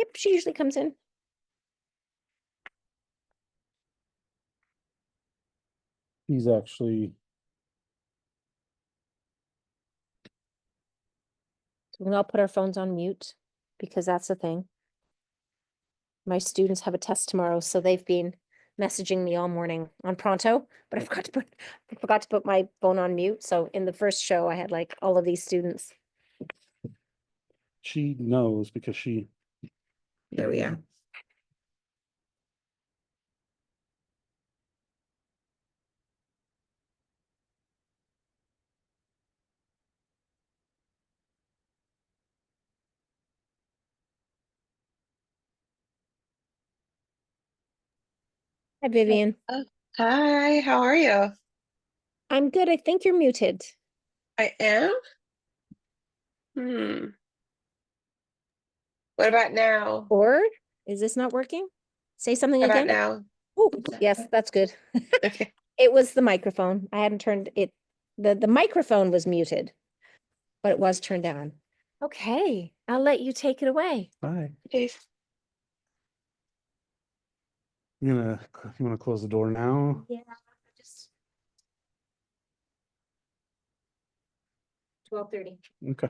Yep, she usually comes in. He's actually. So we all put our phones on mute because that's the thing. My students have a test tomorrow, so they've been messaging me all morning on Pronto, but I forgot to put my phone on mute. So in the first show, I had like all of these students. She knows because she. There we are. Hi, Vivian. Oh, hi, how are you? I'm good. I think you're muted. I am? What about now? Or is this not working? Say something How about again. now? Oh, yes, that's good. Okay. It was the microphone. I hadn't turned it. The microphone was muted, but it was turned on. Okay, I'll let you take it away. Bye. Okay. You wanna close the door now? Yeah, just 12:30. Okay.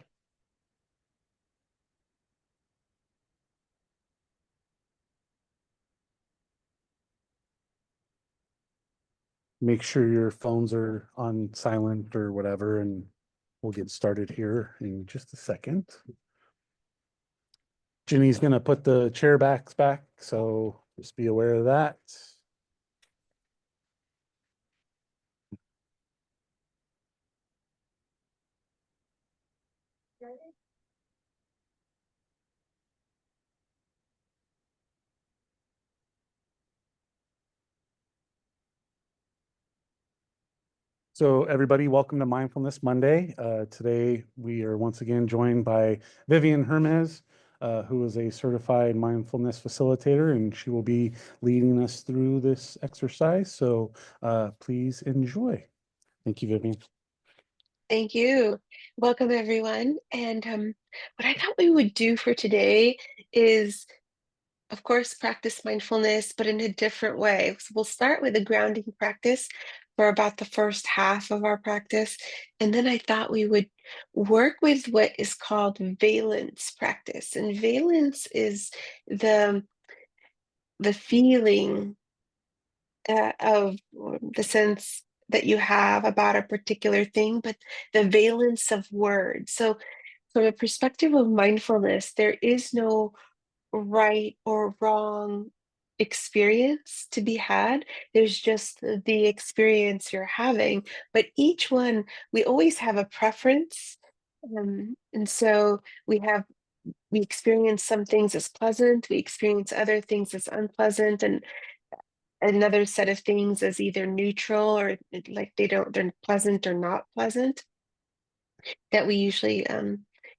Make sure your phones are on silent or whatever, and we'll get started here in just a second. Ginny's gonna put the chair backs back, so just be aware of that. So everybody, welcome to Mindfulness Monday. Today we are once again joined by Vivian Hermes, who is a certified mindfulness facilitator, and she will be leading us through this exercise. So please enjoy. Thank you, Vivian. Thank you. Welcome, everyone. And what I thought we would do for today is, of course, practice mindfulness, but in a different way. So we'll start with a grounding practice for about the first half of our practice. And then I thought we would work with what is called valence practice. And valence is the feeling of the sense that you have about a particular thing, but the valence of words. So, from a perspective of mindfulness, there is no right or wrong experience to be had. There's just the experience you're having, but each one, we always have a preference. And so we experience some things as pleasant, we experience other things as unpleasant, and another set of things as either neutral or like they're pleasant or not pleasant, that we usually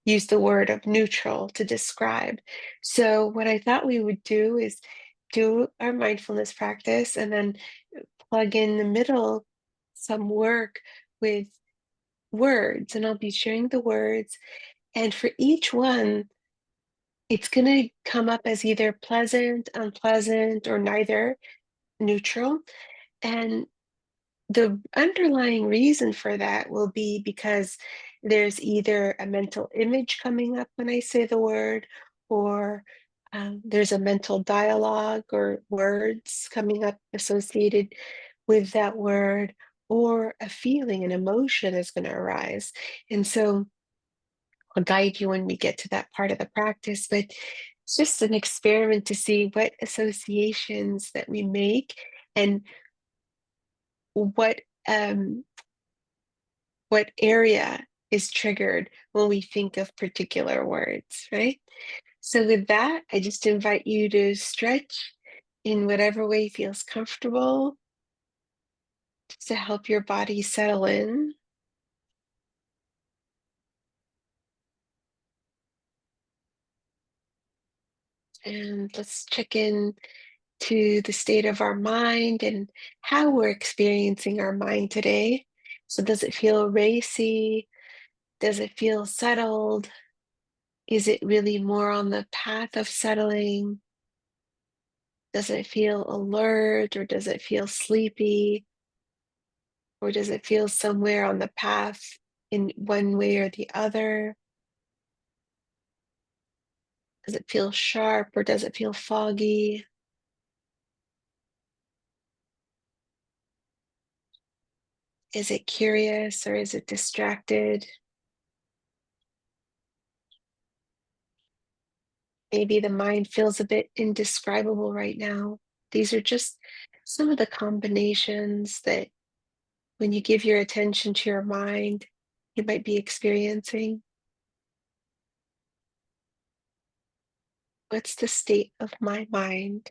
use the word of neutral to describe. So what I thought we would do is do our mindfulness practice and then plug in the middle some work with words, and I'll be sharing the words, and for each one it's going to come up as either pleasant, unpleasant, or neither, neutral. And the underlying reason for that will be because there's either a mental image coming up when I say the word, or there's a mental dialogue or words coming up associated with that word, or a feeling, an emotion is going to arise. And so I'll guide you when we get to that part of the practice, but it's just an experiment to see what associations that we make and what um, what area is triggered when we think of particular words, right? So with that, I just invite you to stretch in whatever way feels comfortable, just to help your body settle in. And let's check in to the state of our mind and how we're experiencing our mind today. So does it feel racy? Does it feel settled? Is it really more on the path of settling? Does it feel alert or does it feel sleepy? Or does it feel somewhere on the path in one way or the other? Does it feel sharp or does it feel foggy? Is it curious or is it distracted? Maybe the mind feels a bit indescribable right now. These are just some of the combinations that when you give your attention to your mind, you might be experiencing. What's the state of my mind?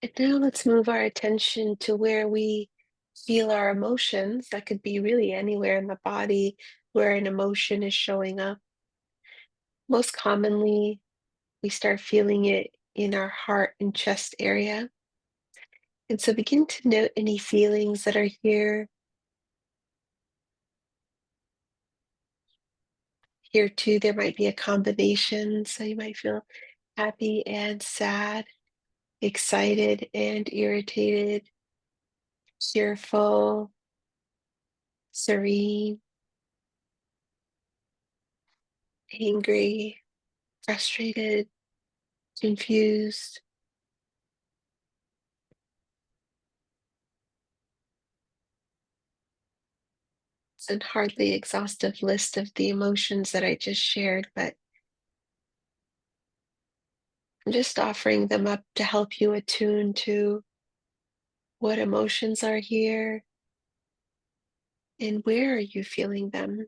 And now let's move our attention to where we feel our emotions. That could be really anywhere in the body where an emotion is showing up. Most commonly, we start feeling it in our heart and chest area. And so begin to note any feelings that are here. Here too, there might be a combination. So you might feel happy and sad, excited and irritated, cheerful, serene, angry, frustrated, confused. It's a hardly exhaustive list of the emotions that I just shared, but I'm just offering them up to help you attune to what emotions are here and where are you feeling them.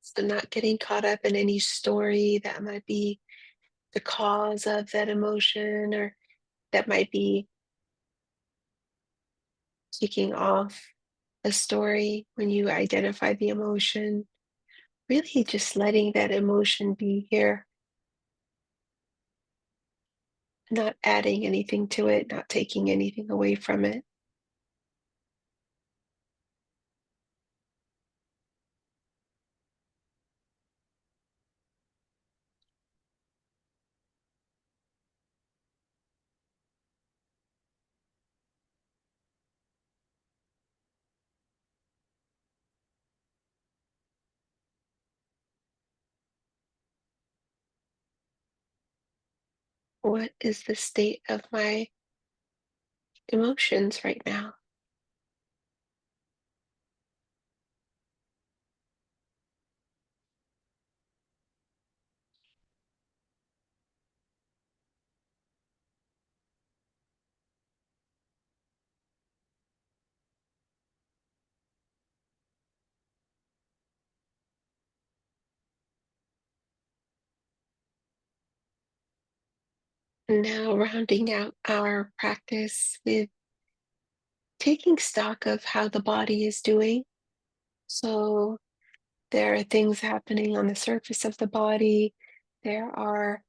So, not getting caught up in any story that might be the cause of that emotion or that might be kicking off a story when you identify the emotion. Really just letting that emotion be here, not adding anything to it, not taking anything away from it. What is the state of my emotions right now? And now, rounding out our practice with taking stock of how the body is doing. So, there are things happening on the surface of the body, there are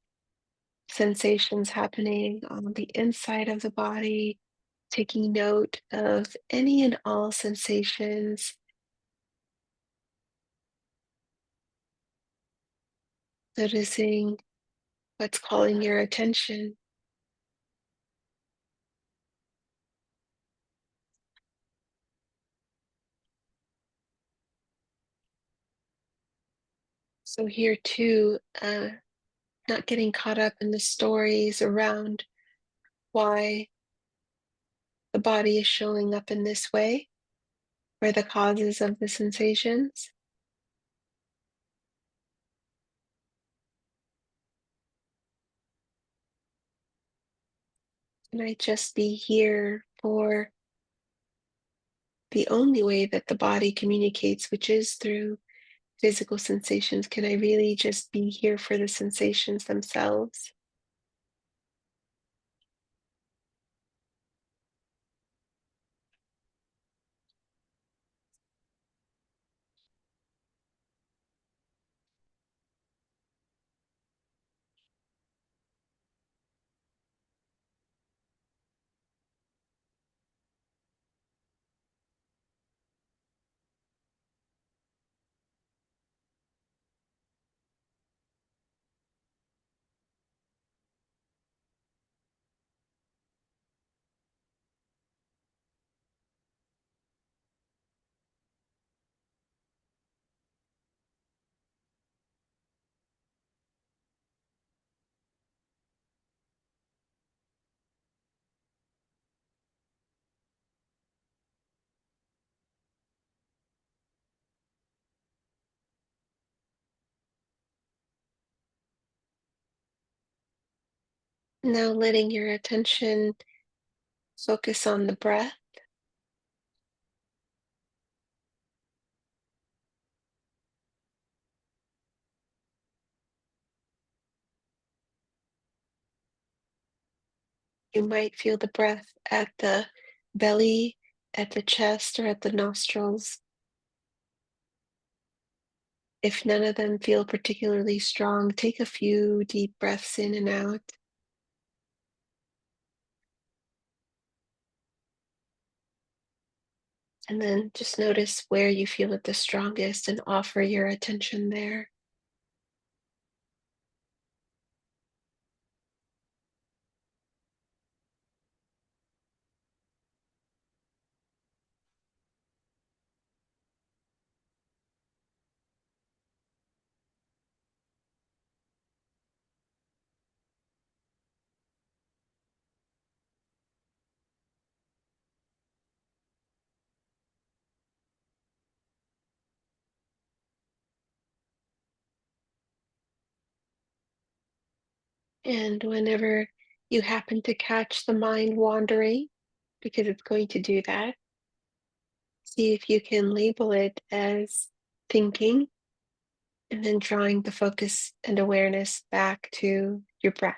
sensations happening on the inside of the body, taking note of any and all sensations, noticing what's calling your attention. So, here too, not getting caught up in the stories around why the body is showing up in this way or the causes of the sensations. Can I just be here for the only way that the body communicates, which is through physical sensations. Can I really just be here for the sensations themselves? Now letting your attention focus on the breath. You might feel the breath at the belly, at the chest, or at the nostrils. If none of them feel particularly strong, take a few deep breaths in and out. And then just notice where you feel it the strongest and offer your attention there. And whenever you happen to catch the mind wandering, because it's going to do that, see if you can label it as thinking and then drawing the focus and awareness back to your breath.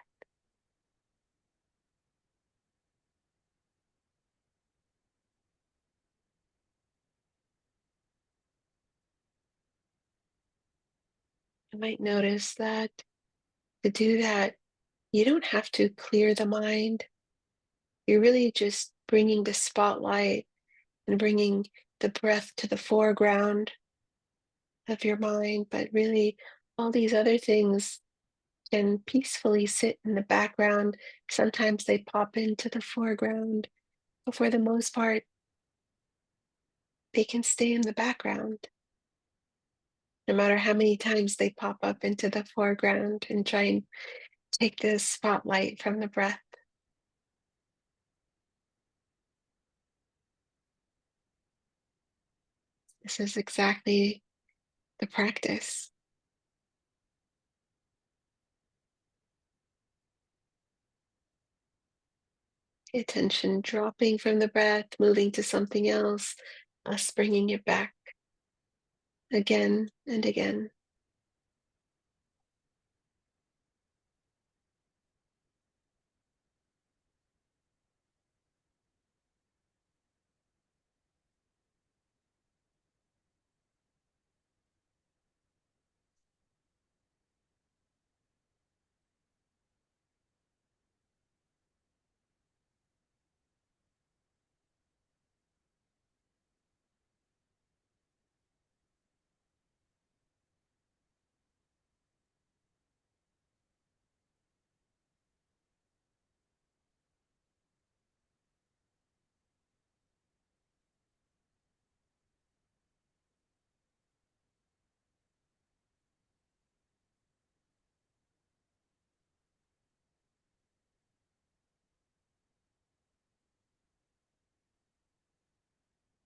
You might notice that to do that, you don't have to clear the mind. You're really just bringing the spotlight and bringing the breath to the foreground of your mind, but really all these other things can peacefully sit in the background. Sometimes they pop into the foreground, but for the most part, they can stay in the background. No matter how many times they pop up into the foreground and try and take the spotlight from the breath. This is exactly the practice. Attention dropping from the breath, moving to something else, us bringing it back again and again.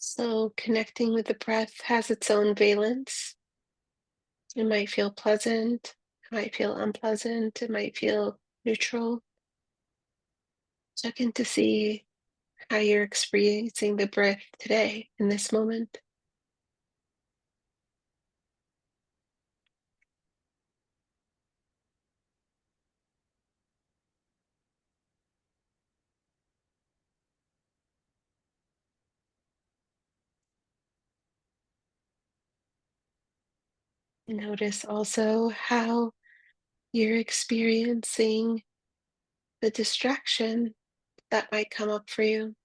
So, connecting with the breath has its own valence. It might feel pleasant, it might feel unpleasant, it might feel neutral. Check in to see how you're experiencing the breath today in this moment. Notice also how you're experiencing the distraction that might come up for you.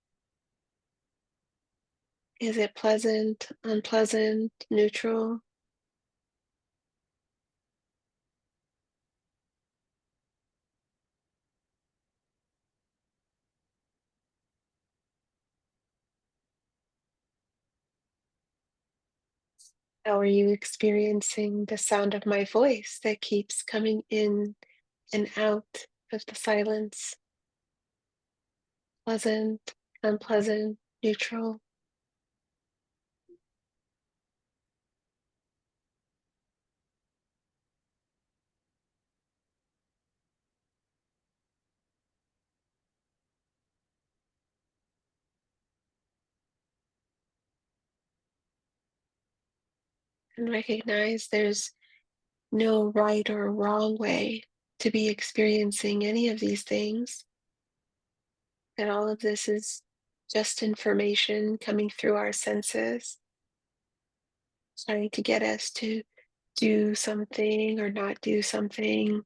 Is it pleasant, unpleasant, neutral? How are you experiencing the sound of my voice that keeps coming in and out of the silence? Pleasant, unpleasant, neutral? And recognize there's no right or wrong way to be experiencing any of these things. That all of this is just information coming through our senses, trying to get us to do something or not do something.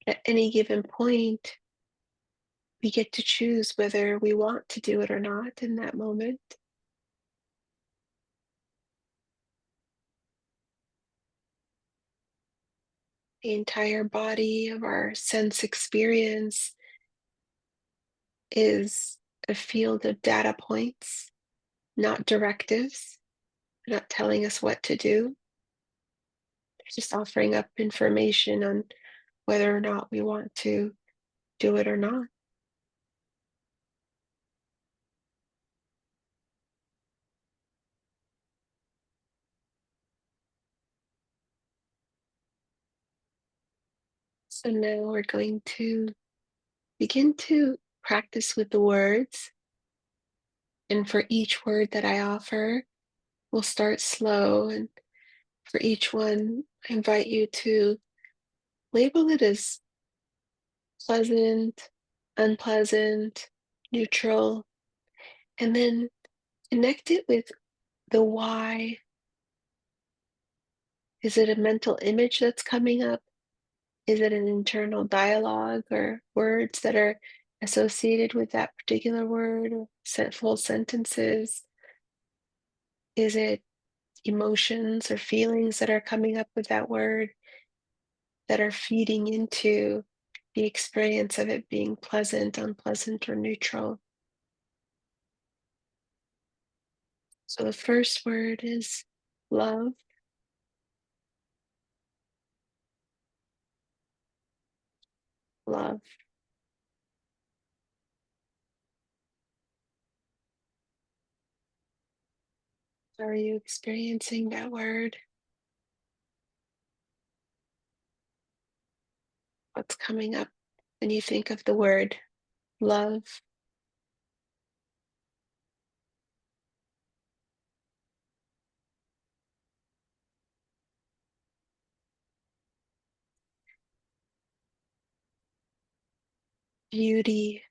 At any given point, we get to choose whether we want to do it or not in that moment. The entire body of our sense experience is a field of data points, not directives, not telling us what to do. They're just offering up information on whether or not we want to do it or not. So now we're going to begin to practice with the words. And for each word that I offer, we'll start slow. And for each one, I invite you to label it as pleasant, unpleasant, neutral, and then connect it with the why. Is it a mental image that's coming up? Is it an internal dialogue or words that are associated with that particular word or full sentences? Is it emotions or feelings that are coming up with that word that are feeding into the experience of it being pleasant, unpleasant, or neutral? So the first word is love. Love. How are you experiencing that word? What's coming up when you think of the word love? Beauty.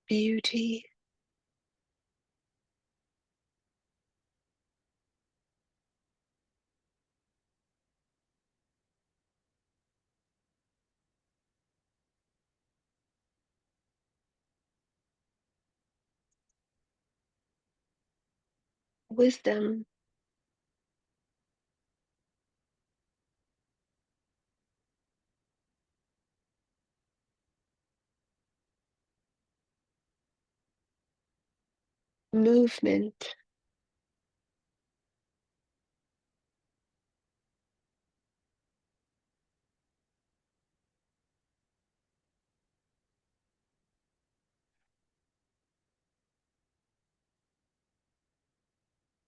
Beauty. Wisdom. Movement.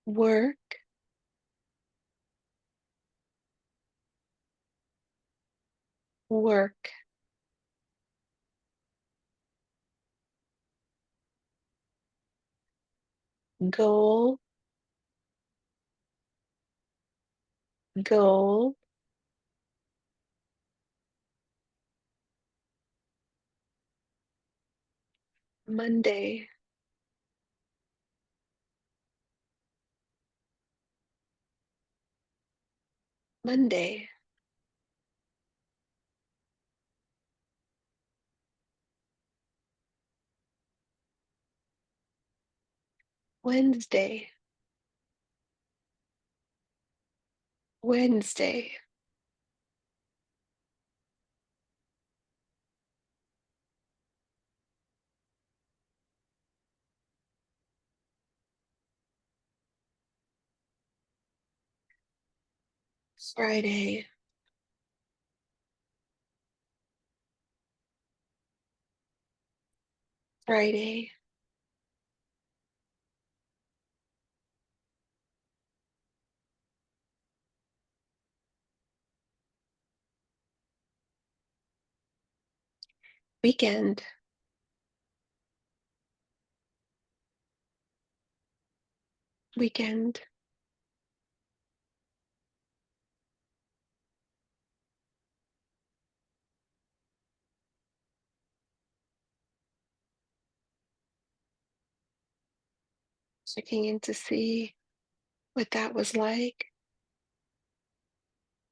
Work. Work. goal, goal, Monday, Monday, Wednesday, Wednesday, Friday, Friday, weekend, weekend, checking in to see what that was like.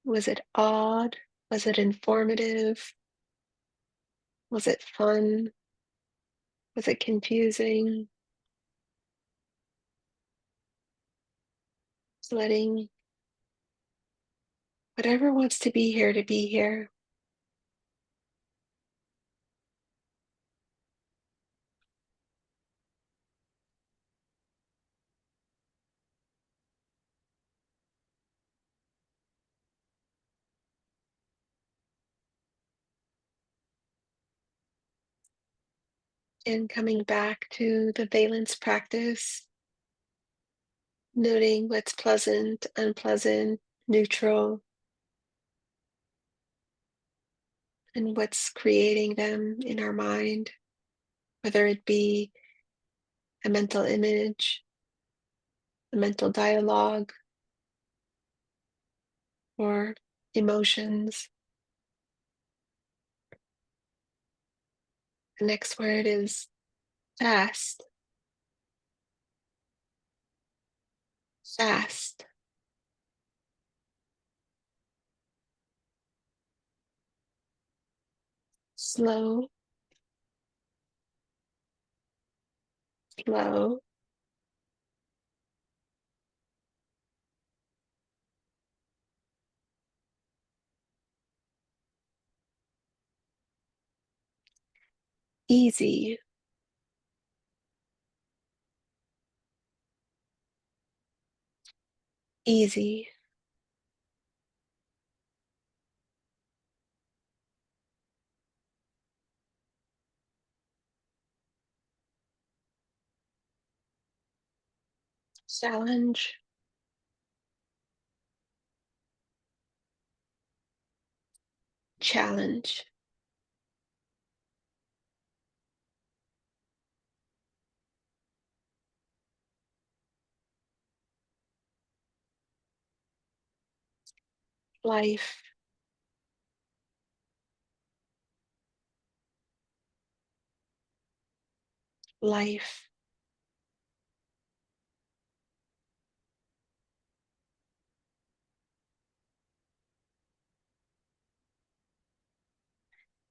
Was it odd? Was it informative? Was it fun? Was it confusing? Just letting whatever wants to be here. And coming back to the valence practice, noting what's pleasant, unpleasant, neutral, and what's creating them in our mind, whether it be a mental image, a mental dialogue, or emotions. The next word is fast, fast, slow, slow, easy, easy, challenge, challenge, life, life,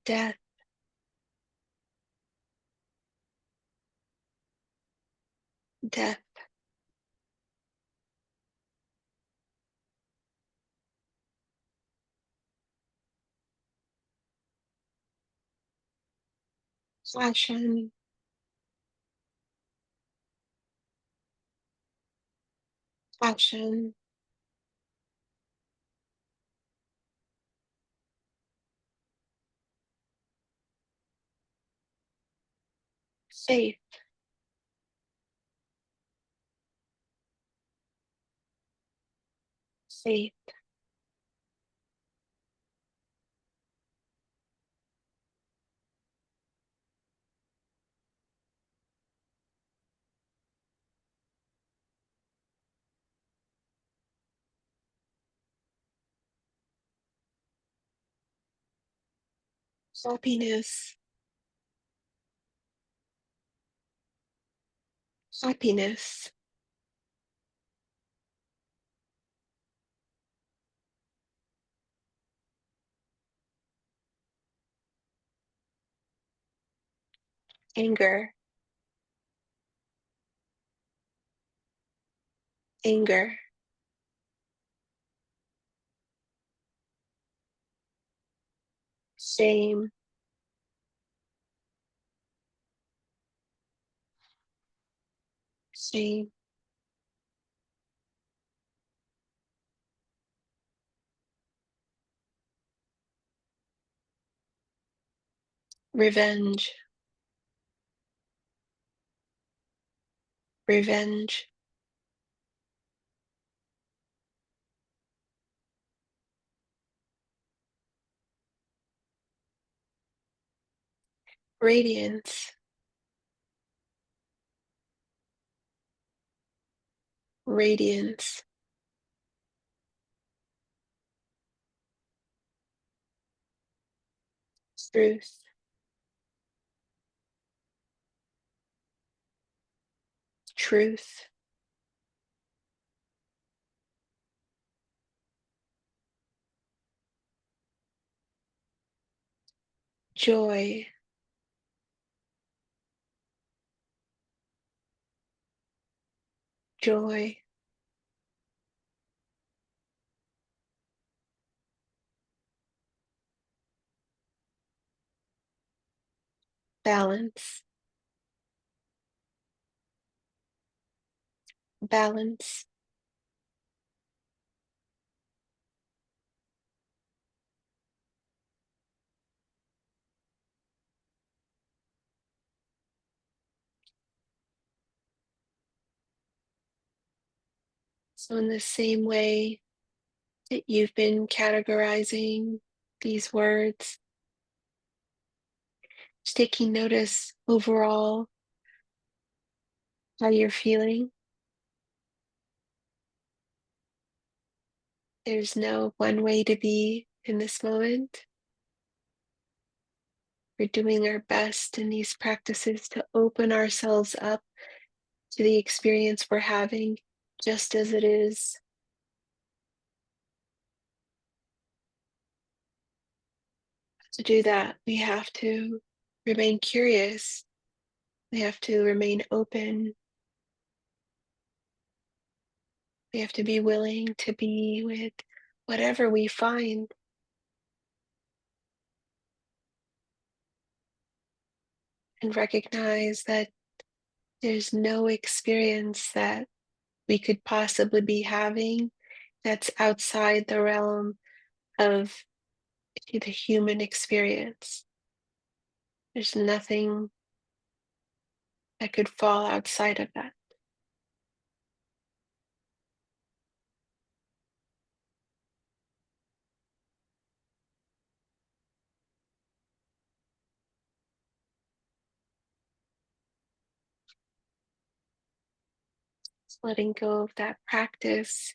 death, death, passion, passion, faith, faith, happiness, happiness, anger, anger, shame, shame, revenge, revenge, radiance, radiance, truth, truth, joy, joy, balance, balance, so in the same way that you've been categorizing these words, just taking notice overall how you're feeling. There's no one way to be in this moment. We're doing our best in these practices to open ourselves up to the experience we're having just as it is. To do that, we have to remain curious. We have to remain open. We have to be willing to be with whatever we find and recognize that there's no experience that we could possibly be having that's outside the realm of the human experience. There's nothing that could fall outside of that. Just letting go of that practice,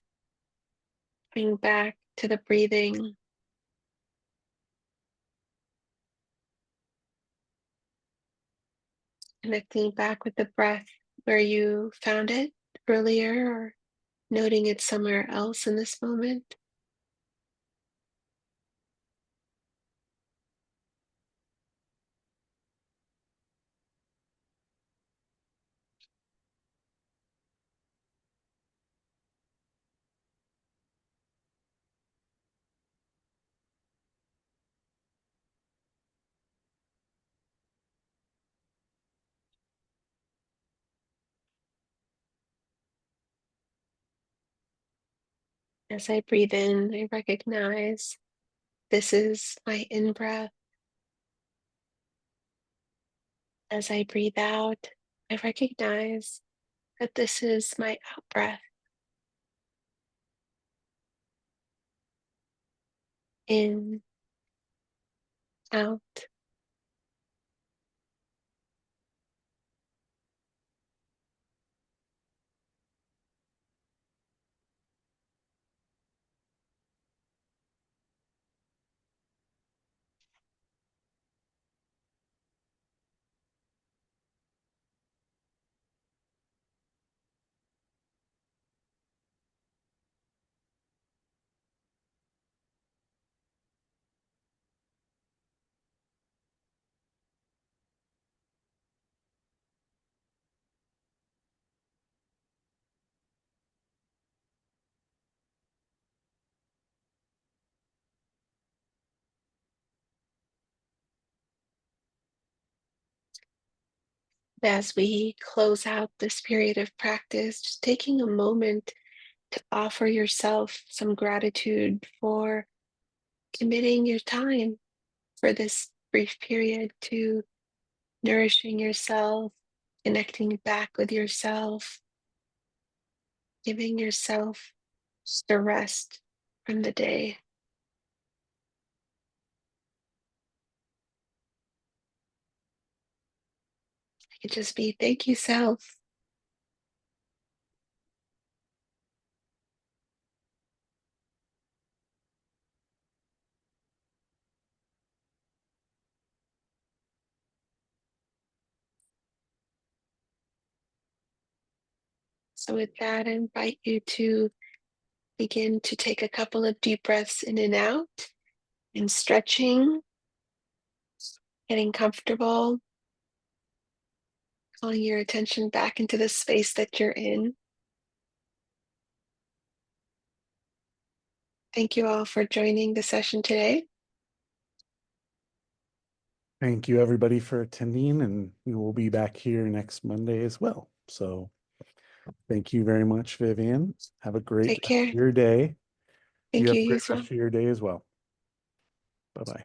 coming back to the breathing, connecting back with the breath where you found it earlier or noting it somewhere else in this moment. As I breathe in, I recognize this is my in breath. As I breathe out, I recognize that this is my out breath. In, out. As we close out this period of practice, just taking a moment to offer yourself some gratitude for committing your time for this brief period to nourishing yourself, connecting back with yourself, giving yourself just a rest from the day. It could just be thank you, self. So, with that, I invite you to begin to take a couple of deep breaths in and out and stretching, getting comfortable, calling your attention back into the space that you're in. Thank you all for joining the session today. Thank you, everybody, for attending, and we will be back here next Monday as well. So thank you very much, Vivian. Have a great Take rest care. of your day. You Thank have you, a you great as rest well. of your day as well. Bye-bye.